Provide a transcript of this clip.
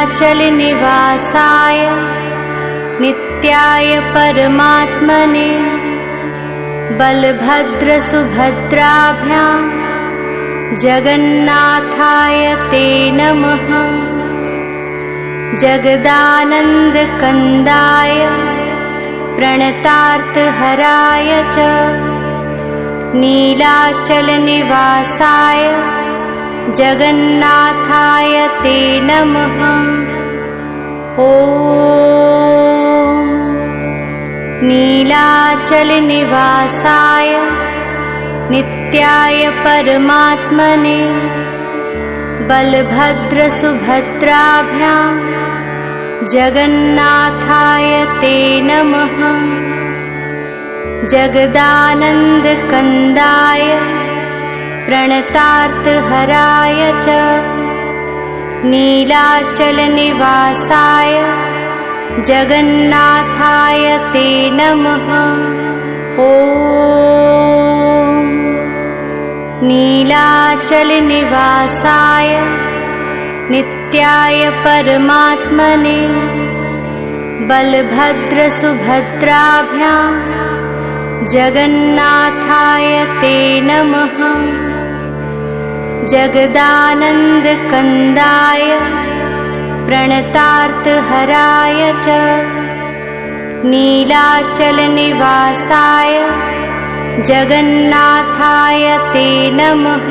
नीलाचलनिवासाय नित्याय परमात्मने बलभद्रसुभद्राभ्यां जगन्नाथाय ते नमः। जगदानन्दकन्दाय प्रणतार्तहराय च नीलाचलनिवासाय जगन्नाथाय ते नमः। ॐ नीलाचलनिवासाय नित्याय परमात्मने बलभद्रसुभद्राभ्यां जगन्नाथाय ते नमः। जगदानन्दकन्दाय प्रणतार्तहराय च नीलाचलनिवासाय जगन्नाथाय ते नमः। ॐ नीलाचलनिवासाय नित्याय परमात्मने बलभद्रसुभद्राभ्यां जगन्नाथाय ते नमः। जगदानन्दकन्दाय प्रणतार्तहराय च नीलाचलनिवासाय जगन्नाथाय ते नमः।